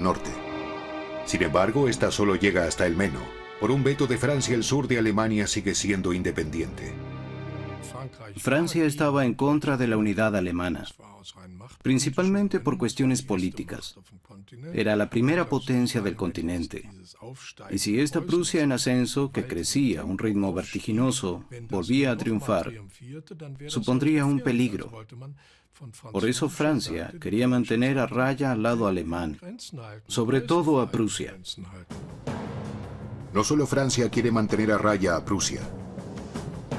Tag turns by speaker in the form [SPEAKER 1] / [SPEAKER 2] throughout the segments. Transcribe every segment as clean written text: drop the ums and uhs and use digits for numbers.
[SPEAKER 1] norte. Sin embargo, esta solo llega hasta el Meno. Por un veto de Francia, el sur de Alemania sigue siendo independiente.
[SPEAKER 2] Francia estaba en contra de la unidad alemana, principalmente por cuestiones políticas. Era la primera potencia del continente. Y si esta Prusia en ascenso, que crecía a un ritmo vertiginoso, volvía a triunfar, supondría un peligro. Por eso Francia quería mantener a raya al lado alemán, sobre todo a Prusia.
[SPEAKER 1] No solo Francia quiere mantener a raya a Prusia.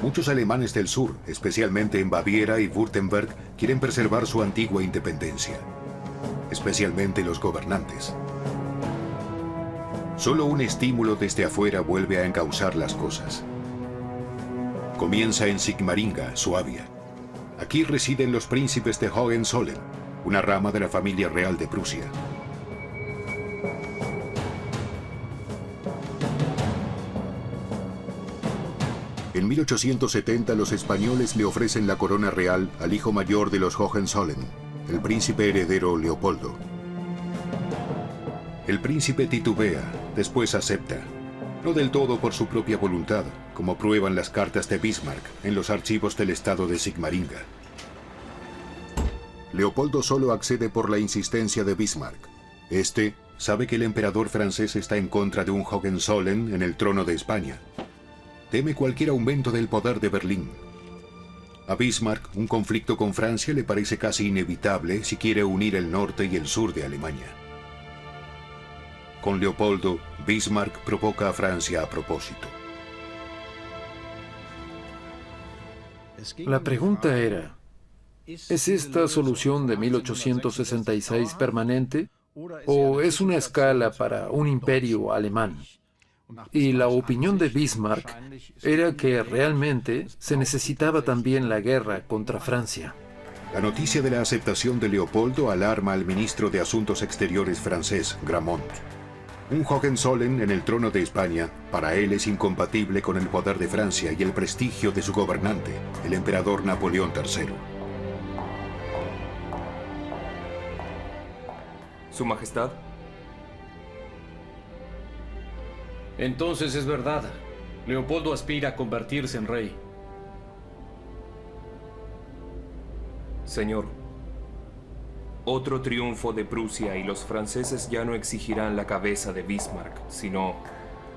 [SPEAKER 1] Muchos alemanes del sur, especialmente en Baviera y Württemberg, quieren preservar su antigua independencia, especialmente los gobernantes. Solo un estímulo desde afuera vuelve a encauzar las cosas. Comienza en Sigmaringa, Suabia. Aquí residen los príncipes de Hohenzollern, una rama de la familia real de Prusia. En 1870 los españoles le ofrecen la corona real al hijo mayor de los Hohenzollern, el príncipe heredero Leopoldo. El príncipe titubea, después acepta, no del todo por su propia voluntad, como prueban las cartas de Bismarck en los archivos del estado de Sigmaringa. Leopoldo solo accede por la insistencia de Bismarck. Este sabe que el emperador francés está en contra de un Hohenzollern en el trono de España. Teme cualquier aumento del poder de Berlín. A Bismarck, un conflicto con Francia le parece casi inevitable si quiere unir el norte y el sur de Alemania. Con Leopoldo, Bismarck provoca a Francia a propósito.
[SPEAKER 3] La pregunta era, ¿es esta solución de 1866 permanente o es una escala para un imperio alemán? Y la opinión de Bismarck era que realmente se necesitaba también la guerra contra Francia.
[SPEAKER 1] La noticia de la aceptación de Leopoldo alarma al ministro de Asuntos Exteriores francés, Gramont. Un Hohenzollern en el trono de España, para él es incompatible con el poder de Francia y el prestigio de su gobernante, el emperador Napoleón III.
[SPEAKER 4] Su Majestad.
[SPEAKER 5] Entonces es verdad. Leopoldo aspira a convertirse en rey.
[SPEAKER 4] Señor, otro triunfo de Prusia y los franceses ya no exigirán la cabeza de Bismarck, sino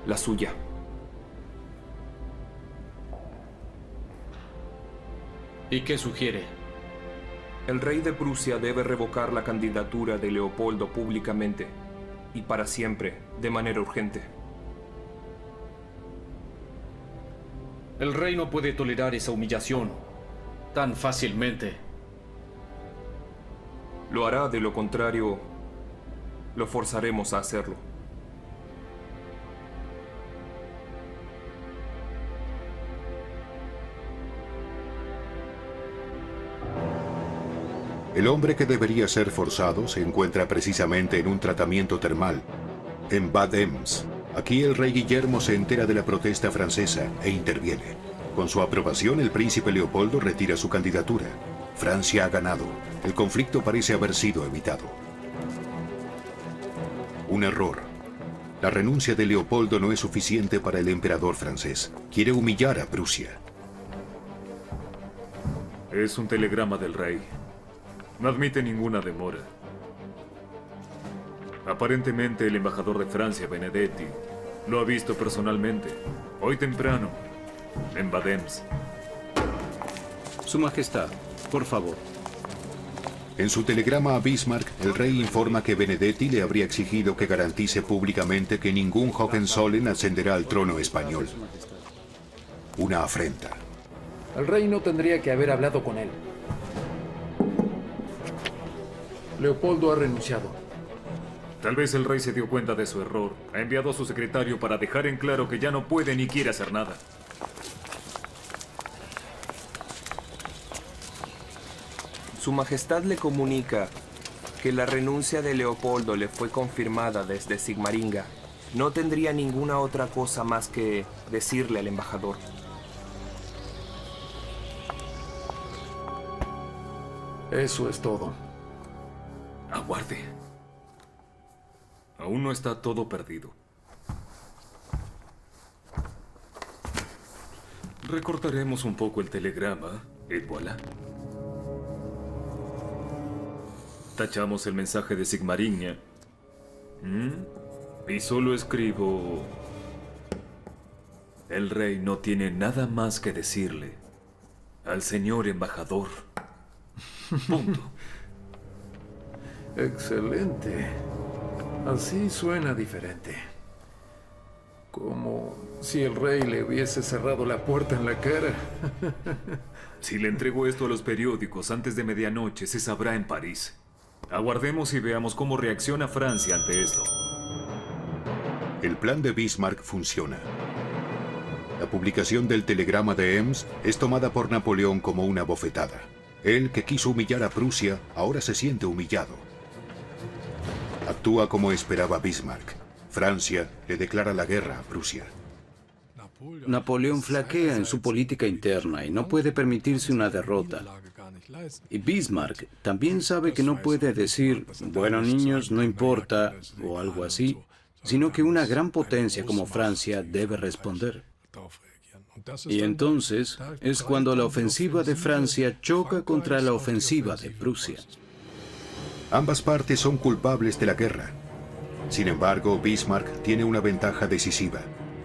[SPEAKER 4] la suya.
[SPEAKER 5] ¿Y qué sugiere?
[SPEAKER 4] El rey de Prusia debe revocar la candidatura de Leopoldo públicamente y para siempre, de manera urgente.
[SPEAKER 5] El rey no puede tolerar esa humillación tan fácilmente.
[SPEAKER 4] Lo hará, de lo contrario, lo forzaremos a hacerlo.
[SPEAKER 1] El hombre que debería ser forzado se encuentra precisamente en un tratamiento termal, en Bad Ems. Aquí el rey Guillermo se entera de la protesta francesa e interviene. Con su aprobación, el príncipe Leopoldo retira su candidatura. Francia ha ganado. El conflicto parece haber sido evitado. Un error. La renuncia de Leopoldo no es suficiente para el emperador francés. Quiere humillar a Prusia.
[SPEAKER 6] Es un telegrama del rey. No admite ninguna demora. Aparentemente el embajador de Francia, Benedetti, lo ha visto personalmente, hoy temprano, en Bad Ems.
[SPEAKER 2] Su Majestad, por favor.
[SPEAKER 1] En su telegrama a Bismarck, el rey informa que Benedetti le habría exigido que garantice públicamente que ningún Hohenzollern ascenderá al trono español. Una afrenta.
[SPEAKER 3] El rey no tendría que haber hablado con él. Leopoldo ha renunciado.
[SPEAKER 6] Tal vez el rey se dio cuenta de su error. Ha enviado a su secretario para dejar en claro que ya no puede ni quiere hacer nada.
[SPEAKER 4] Su Majestad le comunica que la renuncia de Leopoldo le fue confirmada desde Sigmaringa. No tendría ninguna otra cosa más que decirle al embajador.
[SPEAKER 3] Eso es todo.
[SPEAKER 6] Aguarde. Aún no está todo perdido. Recortaremos un poco el telegrama, et voilà. Tachamos el mensaje de Sigmaringia. Y solo escribo... El rey no tiene nada más que decirle al señor embajador. Punto.
[SPEAKER 3] Excelente. Así suena diferente. Como si el rey le hubiese cerrado la puerta en la cara.
[SPEAKER 6] Si le entrego esto a los periódicos antes de medianoche, se sabrá en París. Aguardemos y veamos cómo reacciona Francia ante esto.
[SPEAKER 1] El plan de Bismarck funciona. La publicación del telegrama de Ems es tomada por Napoleón como una bofetada. Él, que quiso humillar a Prusia, ahora se siente humillado. Actúa como esperaba Bismarck. Francia le declara la guerra a Prusia.
[SPEAKER 2] Napoleón flaquea en su política interna y no puede permitirse una derrota. Y Bismarck también sabe que no puede decir, bueno niños, no importa, o algo así, sino que una gran potencia como Francia debe responder. Y entonces es cuando la ofensiva de Francia choca contra la ofensiva de Prusia.
[SPEAKER 1] Ambas partes son culpables de la guerra. Sin embargo, Bismarck tiene una ventaja decisiva.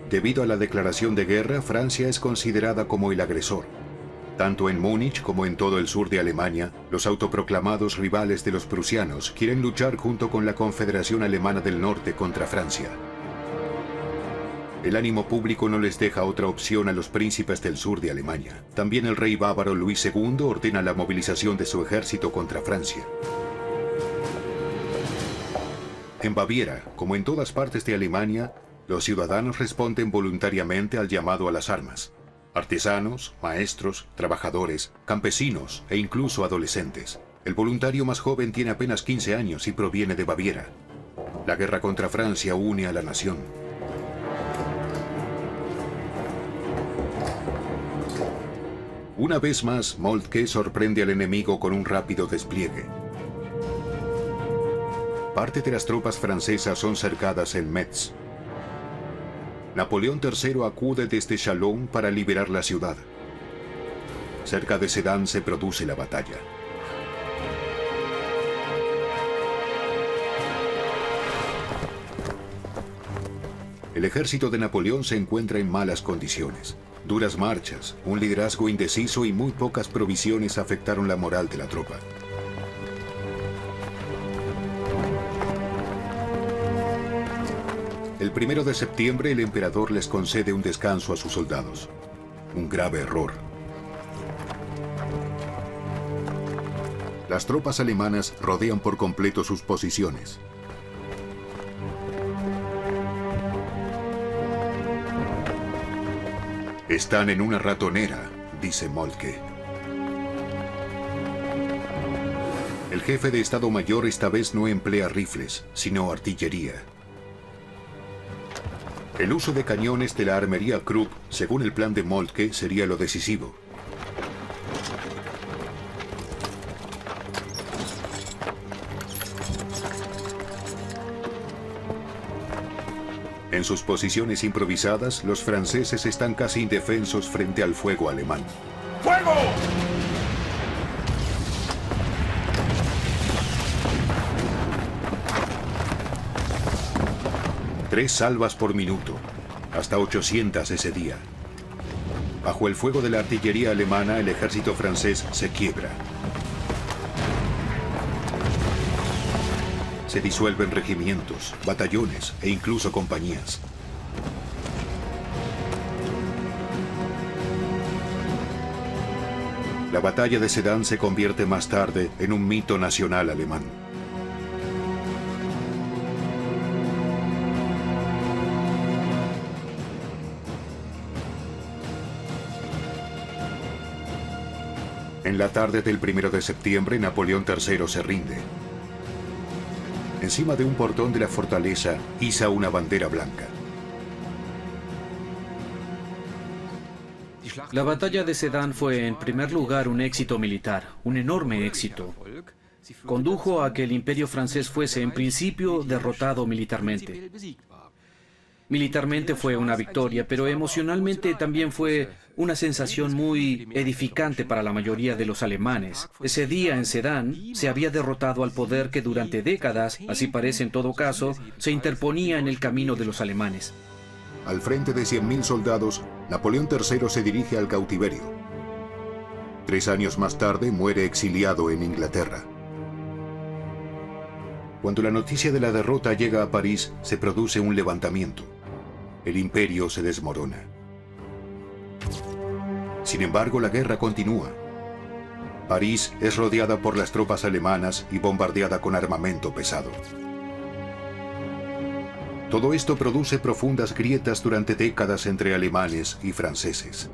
[SPEAKER 1] Debido a la declaración de guerra, Francia es considerada como el agresor. Tanto en Múnich como en todo el sur de Alemania, los autoproclamados rivales de los prusianos quieren luchar junto con la Confederación Alemana del Norte contra Francia. El ánimo público no les deja otra opción a los príncipes del sur de Alemania. También el rey bávaro Luis II ordena la movilización de su ejército contra Francia. En Baviera, como en todas partes de Alemania, los ciudadanos responden voluntariamente al llamado a las armas. Artesanos, maestros, trabajadores, campesinos e incluso adolescentes. El voluntario más joven tiene apenas 15 años y proviene de Baviera. La guerra contra Francia une a la nación. Una vez más, Moltke sorprende al enemigo con un rápido despliegue. Parte de las tropas francesas son cercadas en Metz. Napoleón III acude desde Chalon para liberar la ciudad. Cerca de Sedan se produce la batalla. El ejército de Napoleón se encuentra en malas condiciones. Duras marchas, un liderazgo indeciso y muy pocas provisiones afectaron la moral de la tropa. El 1 de septiembre el emperador les concede un descanso a sus soldados. Un grave error. Las tropas alemanas rodean por completo sus posiciones. Están en una ratonera, dice Moltke. El jefe de Estado Mayor esta vez no emplea rifles, sino artillería. El uso de cañones de la armería Krupp, según el plan de Moltke, sería lo decisivo. En sus posiciones improvisadas, los franceses están casi indefensos frente al fuego alemán.
[SPEAKER 7] ¡Fuego!
[SPEAKER 1] Tres salvas por minuto, hasta 800 ese día. Bajo el fuego de la artillería alemana, el ejército francés se quiebra. Se disuelven regimientos, batallones e incluso compañías. La batalla de Sedan se convierte más tarde en un mito nacional alemán. En la tarde del 1 de septiembre, Napoleón III se rinde. Encima de un portón de la fortaleza, iza una bandera blanca.
[SPEAKER 8] La batalla de Sedan fue, en primer lugar, un éxito militar, un enorme éxito.
[SPEAKER 5] condujo a que el imperio francés fuese en principio derrotado militarmente. Militarmente fue una victoria, pero emocionalmente también fue una sensación muy edificante para la mayoría de los alemanes. Ese día en Sedan se había derrotado al poder que durante décadas, así parece en todo caso, se interponía en el camino de los alemanes.
[SPEAKER 1] Al frente de 100.000 soldados, Napoleón III se dirige al cautiverio. 3 años más tarde muere exiliado en Inglaterra. Cuando la noticia de la derrota llega a París, se produce un levantamiento. El imperio se desmorona. Sin embargo, la guerra continúa. París es rodeada por las tropas alemanas y bombardeada con armamento pesado. Todo esto produce profundas grietas durante décadas entre alemanes y franceses.